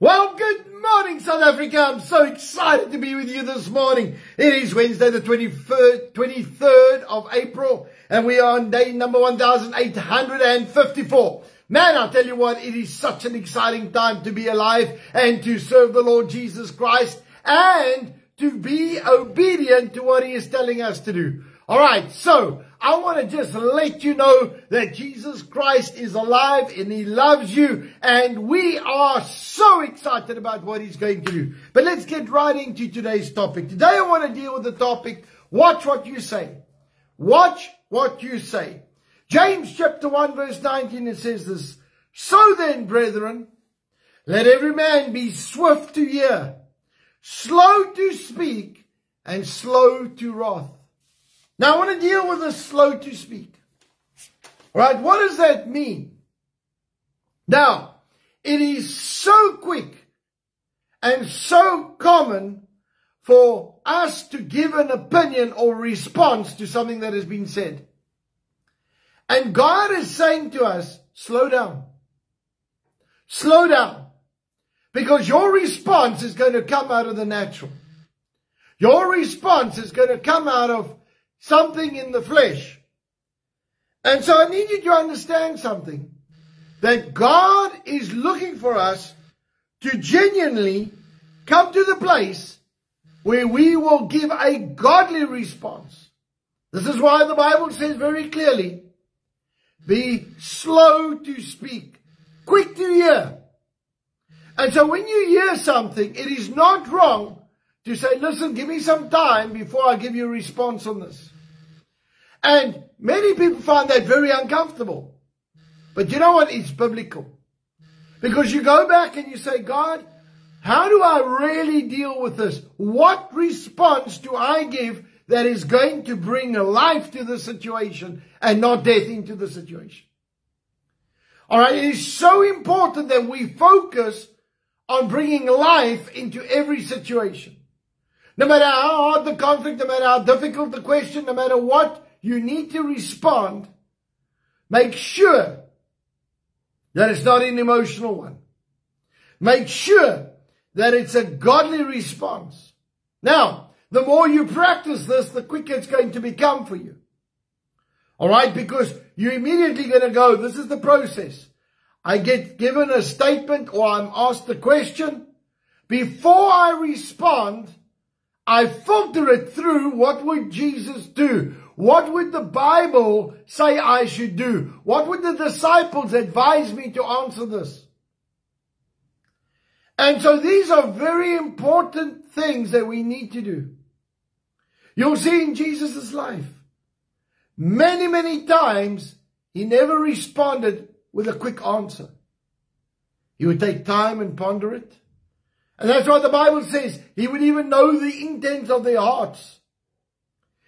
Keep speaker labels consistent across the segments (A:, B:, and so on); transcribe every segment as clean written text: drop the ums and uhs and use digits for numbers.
A: Well, good morning, South Africa. I'm so excited to be with you this morning. It is Wednesday, the 23rd of April, and we are on day number 1854. Man, I'll tell you what, it is such an exciting time to be alive and to serve the Lord Jesus Christ and to be obedient to what He is telling us to do. All right, so I want to just let you know that Jesus Christ is alive and He loves you, and we are so excited about what He's going to do. But let's get right into today's topic. Today I want to deal with the topic, watch what you say. Watch what you say. James chapter 1 verse 19, it says this, "So then, brethren, let every man be swift to hear, slow to speak, and slow to wrath." Now, I want to deal with the slow to speak. All right, what does that mean? Now, it is so quick and so common for us to give an opinion or response to something that has been said. And God is saying to us, slow down. Slow down. Because your response is going to come out of the natural. Your response is going to come out of something in the flesh. And so I need you to understand something. That God is looking for us to genuinely come to the place where we will give a godly response. This is why the Bible says very clearly, be slow to speak, quick to hear. And so when you hear something, it is not wrong to say, listen, give me some time before I give you a response on this. And many people find that very uncomfortable. But you know what? It's biblical. Because you go back and you say, God, how do I really deal with this? What response do I give that is going to bring a life to the situation and not death into the situation? All right, it is so important that we focus on bringing life into every situation. No matter how hard the conflict, no matter how difficult the question, no matter what you need to respond, make sure that it's not an emotional one. Make sure that it's a godly response. Now, the more you practice this, the quicker it's going to become for you. All right, because you're immediately going to go, this is the process. I get given a statement or I'm asked a question. Before I respond, I filter it through, what would Jesus do? What would the Bible say I should do? What would the disciples advise me to answer this? And so these are very important things that we need to do. You'll see in Jesus' life, many, many times, He never responded with a quick answer. He would take time and ponder it. And that's what the Bible says. He would even know the intent of their hearts.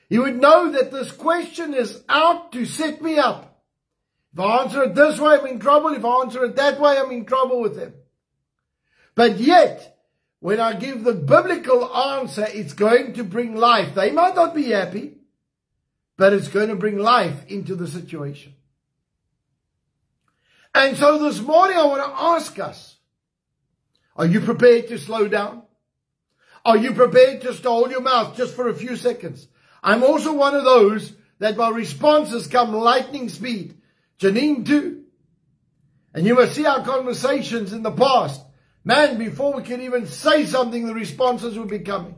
A: He would know that this question is out to set me up. If I answer it this way, I'm in trouble. If I answer it that way, I'm in trouble with them. But yet, when I give the biblical answer, it's going to bring life. They might not be happy, but it's going to bring life into the situation. And so this morning, I want to ask us, are you prepared to slow down? Are you prepared just to hold your mouth just for a few seconds? I'm also one of those that my responses come lightning speed. Janine too. And you must see our conversations in the past. Man, before we can even say something, the responses will be coming.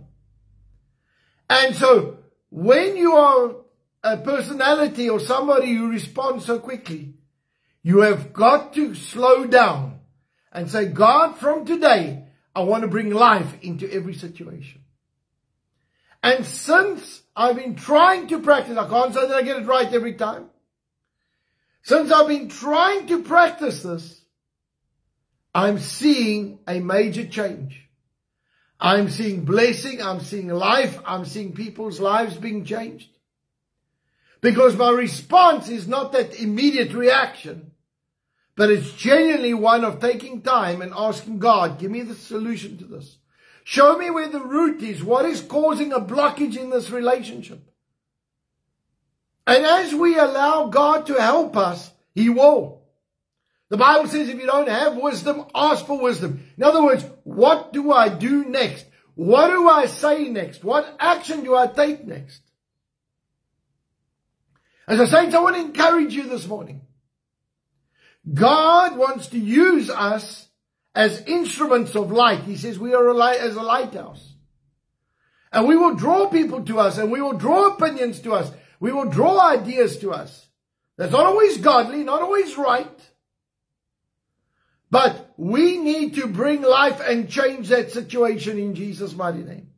A: And so when you are a personality or somebody who responds so quickly, you have got to slow down and say, God, from today, I want to bring life into every situation. And since I've been trying to practice, I can't say that I get it right every time. Since I've been trying to practice this, I'm seeing a major change. I'm seeing blessing, I'm seeing life, I'm seeing people's lives being changed. Because my response is not that immediate reaction, but it's genuinely one of taking time and asking God, give me the solution to this. Show me where the root is. What is causing a blockage in this relationship? And as we allow God to help us, He will. The Bible says if you don't have wisdom, ask for wisdom. In other words, what do I do next? What do I say next? What action do I take next? As I say, I want to encourage you this morning. God wants to use us as instruments of light. He says we are as a lighthouse. And we will draw people to us, and we will draw opinions to us. We will draw ideas to us. That's not always godly, not always right. But we need to bring life and change that situation in Jesus' mighty name.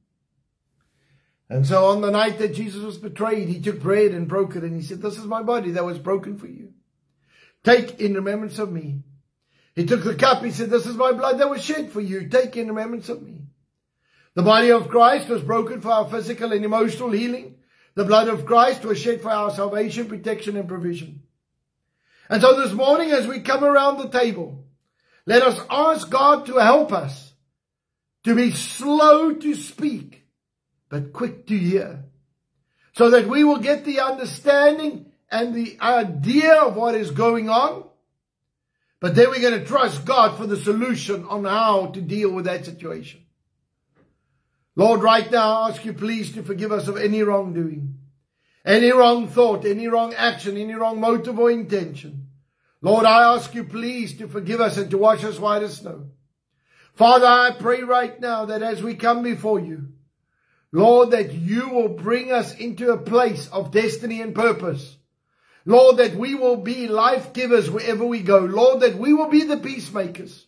A: And so on the night that Jesus was betrayed, he took bread and broke it, and he said, this is my body that was broken for you. Take in remembrance of me. He took the cup, he said, this is my blood that was shed for you. Take in remembrance of me. The body of Christ was broken for our physical and emotional healing. The blood of Christ was shed for our salvation, protection, and provision. And so this morning, as we come around the table, let us ask God to help us to be slow to speak, but quick to hear, so that we will get the understanding and the idea of what is going on. But then we're going to trust God for the solution on how to deal with that situation. Lord, right now, I ask you please to forgive us of any wrongdoing, any wrong thought, any wrong action, any wrong motive or intention. Lord, I ask you please to forgive us and to wash us white as snow. Father, I pray right now that as we come before you, Lord, that you will bring us into a place of destiny and purpose. Lord, that we will be life givers wherever we go. Lord, that we will be the peacemakers.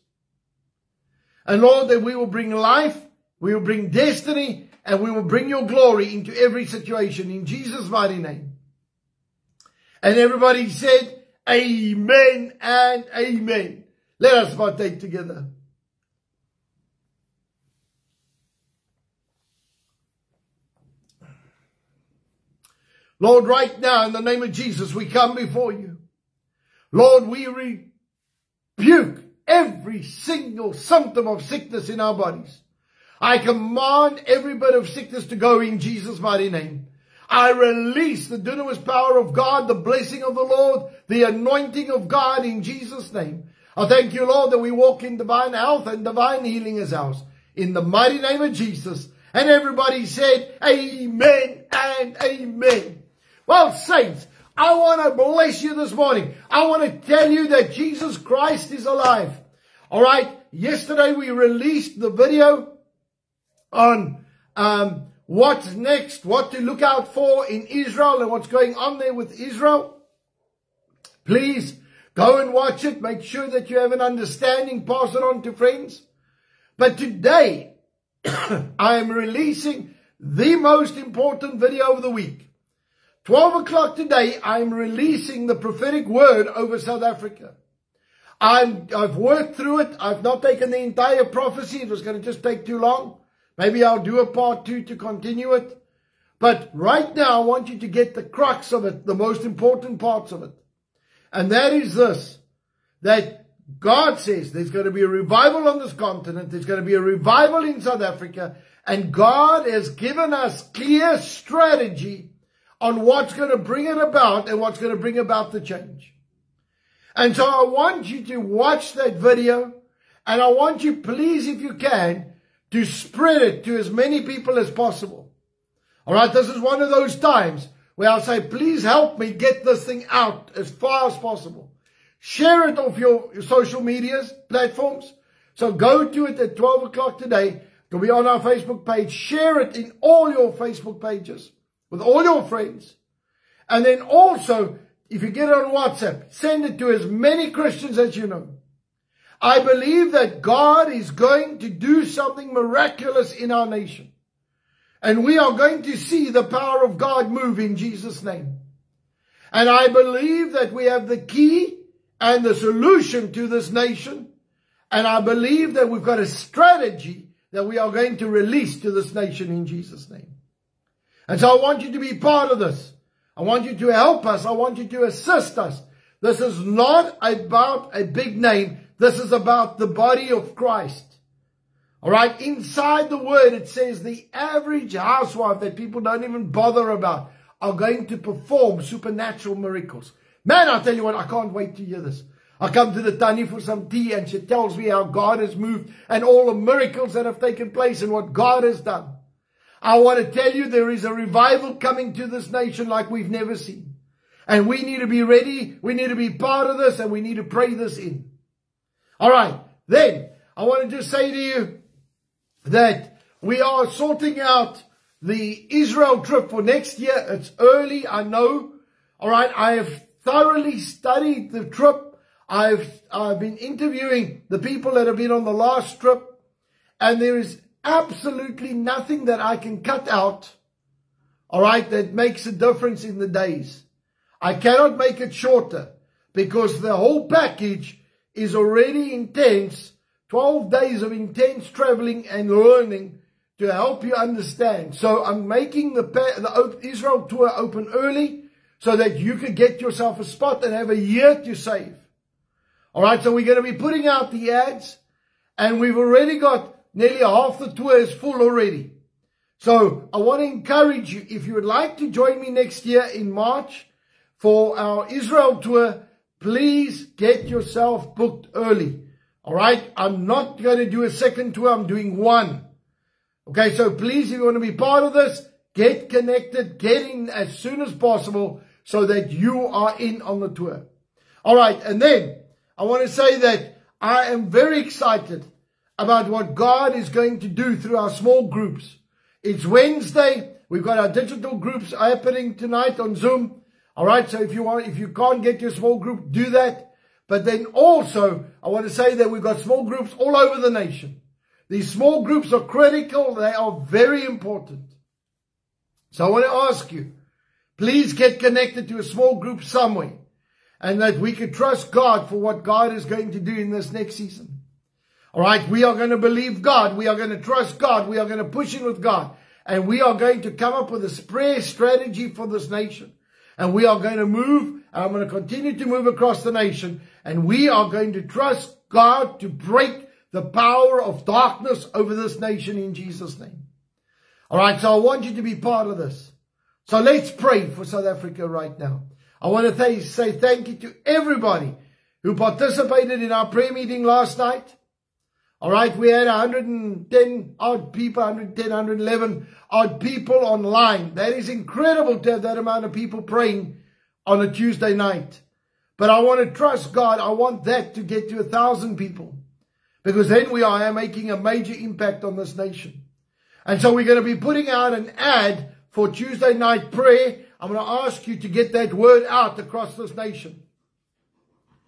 A: And Lord, that we will bring life, we will bring destiny, and we will bring your glory into every situation in Jesus' mighty name. And everybody said, amen and amen. Let us partake together. Lord, right now, in the name of Jesus, we come before you. Lord, we rebuke every single symptom of sickness in our bodies. I command every bit of sickness to go in Jesus' mighty name. I release the dunamis power of God, the blessing of the Lord, the anointing of God in Jesus' name. I thank you, Lord, that we walk in divine health and divine healing as ours. In the mighty name of Jesus. And everybody said, amen and amen. Well, saints, I want to bless you this morning. I want to tell you that Jesus Christ is alive. All right. Yesterday we released the video on what's next, what to look out for in Israel and what's going on there with Israel. Please go and watch it. Make sure that you have an understanding. Pass it on to friends. But today, I am releasing the most important video of the week. 12 o'clock today, I'm releasing the prophetic word over South Africa. I've worked through it. I've not taken the entire prophecy. It was going to just take too long. Maybe I'll do a part 2 to continue it. But right now, I want you to get the crux of it, the most important parts of it. And that is this, that God says there's going to be a revival on this continent. There's going to be a revival in South Africa. And God has given us clear strategy on what's going to bring it about and what's going to bring about the change. And so I want you to watch that video, and I want you, please, if you can, to spread it to as many people as possible. All right, this is one of those times where I'll say, please help me get this thing out as far as possible. Share it off your social media platforms. So go to it at 12 o'clock today. It'll be on our Facebook page. Share it in all your Facebook pages with all your friends. And then also, if you get it on WhatsApp, send it to as many Christians as you know. I believe that God is going to do something miraculous in our nation. And we are going to see the power of God move in Jesus' name. And I believe that we have the key and the solution to this nation. And I believe that we've got a strategy that we are going to release to this nation in Jesus' name. And so I want you to be part of this. I want you to help us. I want you to assist us. This is not about a big name. This is about the body of Christ. All right. Inside the word, it says the average housewife that people don't even bother about are going to perform supernatural miracles. Man, I tell you what, I can't wait to hear this. I come to the Tannie for some tea and she tells me how God has moved and all the miracles that have taken place and what God has done. I want to tell you there is a revival coming to this nation like we've never seen. And we need to be ready. We need to be part of this and we need to pray this in. All right. Then I want to just say to you that we are sorting out the Israel trip for next year. It's early, I know. All right. I have thoroughly studied the trip. I've been interviewing the people that have been on the last trip, and there is absolutely nothing that I can cut out, all right, that makes a difference in the days. I cannot make it shorter because the whole package is already intense, 12 days of intense traveling and learning to help you understand. So I'm making the Israel tour open early so that you can get yourself a spot and have a year to save. All right, so we're going to be putting out the ads, and we've already got nearly half the tour is full already. So I want to encourage you, if you would like to join me next year in March for our Israel tour, please get yourself booked early. All right, I'm not going to do a second tour, I'm doing one. Okay, so please, if you want to be part of this, get connected, get in as soon as possible so that you are in on the tour. All right, and then I want to say that I am very excited about what God is going to do through our small groups. It's Wednesday. We've got our digital groups happening tonight on Zoom. All right. So if you can't get your small group, do that. But then also, I want to say that we've got small groups all over the nation. These small groups are critical. They are very important. So I want to ask you, please get connected to a small group somewhere. And that we can trust God for what God is going to do in this next season. All right, we are going to believe God. We are going to trust God. We are going to push in with God. And we are going to come up with a prayer strategy for this nation. And we are going to move. And I'm going to continue to move across the nation. And we are going to trust God to break the power of darkness over this nation in Jesus' name. All right, so I want you to be part of this. So let's pray for South Africa right now. I want to say thank you to everybody who participated in our prayer meeting last night. All right, we had 110 odd people, 110, 111 odd people online. That is incredible to have that amount of people praying on a Tuesday night. But I want to trust God. I want that to get to 1,000 people. Because then we are making a major impact on this nation. And so we're going to be putting out an ad for Tuesday night prayer. I'm going to ask you to get that word out across this nation.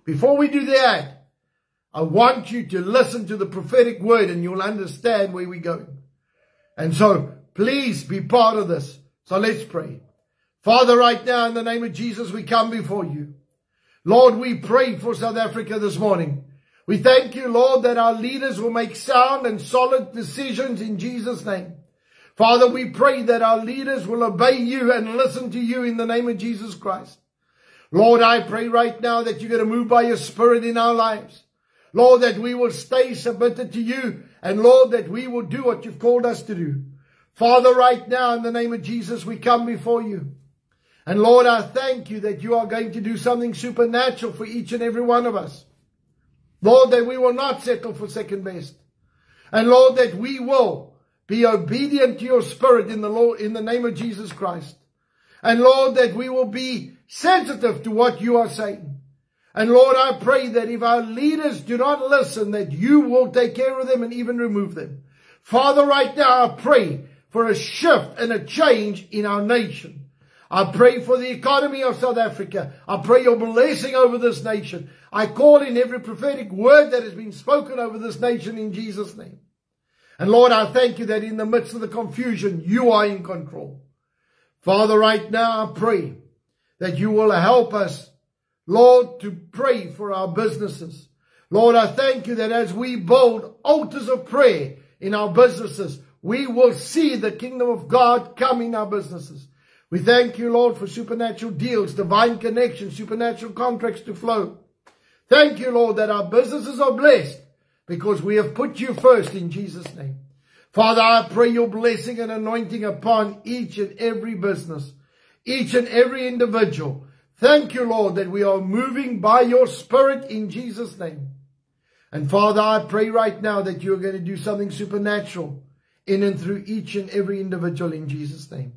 A: Before we do the ad, I want you to listen to the prophetic word and you'll understand where we're going. And so, please be part of this. So let's pray. Father, right now in the name of Jesus, we come before you. Lord, we pray for South Africa this morning. We thank you, Lord, that our leaders will make sound and solid decisions in Jesus' name. Father, we pray that our leaders will obey you and listen to you in the name of Jesus Christ. Lord, I pray right now that you're going to move by your Spirit in our lives. Lord, that we will stay submitted to you. And Lord, that we will do what you've called us to do. Father, right now in the name of Jesus, we come before you. And Lord, I thank you that you are going to do something supernatural for each and every one of us. Lord, that we will not settle for second best. And Lord, that we will be obedient to your Spirit in the name of Jesus Christ. And Lord, that we will be sensitive to what you are saying. And Lord, I pray that if our leaders do not listen, that you will take care of them and even remove them. Father, right now I pray for a shift and a change in our nation. I pray for the economy of South Africa. I pray your blessing over this nation. I call in every prophetic word that has been spoken over this nation in Jesus' name. And Lord, I thank you that in the midst of the confusion, you are in control. Father, right now I pray that you will help us, Lord, to pray for our businesses. Lord, I thank you that as we build altars of prayer in our businesses, we will see the kingdom of God come in our businesses. We thank you, Lord, for supernatural deals, divine connections, supernatural contracts to flow. Thank you, Lord, that our businesses are blessed because we have put you first in Jesus' name. Father, I pray your blessing and anointing upon each and every business, each and every individual. Thank you, Lord, that we are moving by your Spirit in Jesus' name. And Father, I pray right now that you're going to do something supernatural in and through each and every individual in Jesus' name.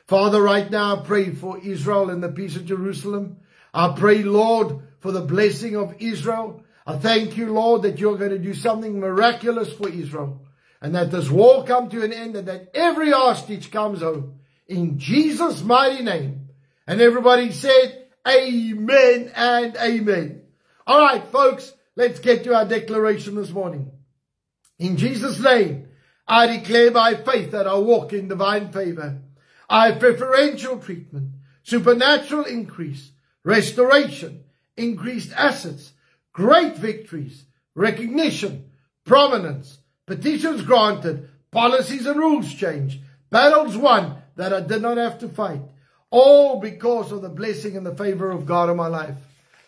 A: Father, right now I pray for Israel and the peace of Jerusalem. I pray, Lord, for the blessing of Israel. I thank you, Lord, that you're going to do something miraculous for Israel. And that this war come to an end and that every hostage comes home. In Jesus' mighty name. And everybody said, amen and amen. All right, folks, let's get to our declaration this morning. In Jesus' name, I declare by faith that I walk in divine favor. I have preferential treatment, supernatural increase, restoration, increased assets, great victories, recognition, prominence, petitions granted, policies and rules changed, battles won that I did not have to fight. All because of the blessing and the favor of God in my life.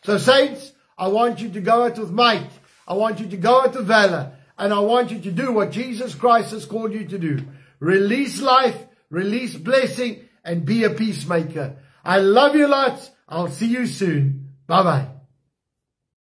A: So saints, I want you to go out with might. I want you to go out with valor. And I want you to do what Jesus Christ has called you to do. Release life, release blessing, and be a peacemaker. I love you lots. I'll see you soon. Bye-bye.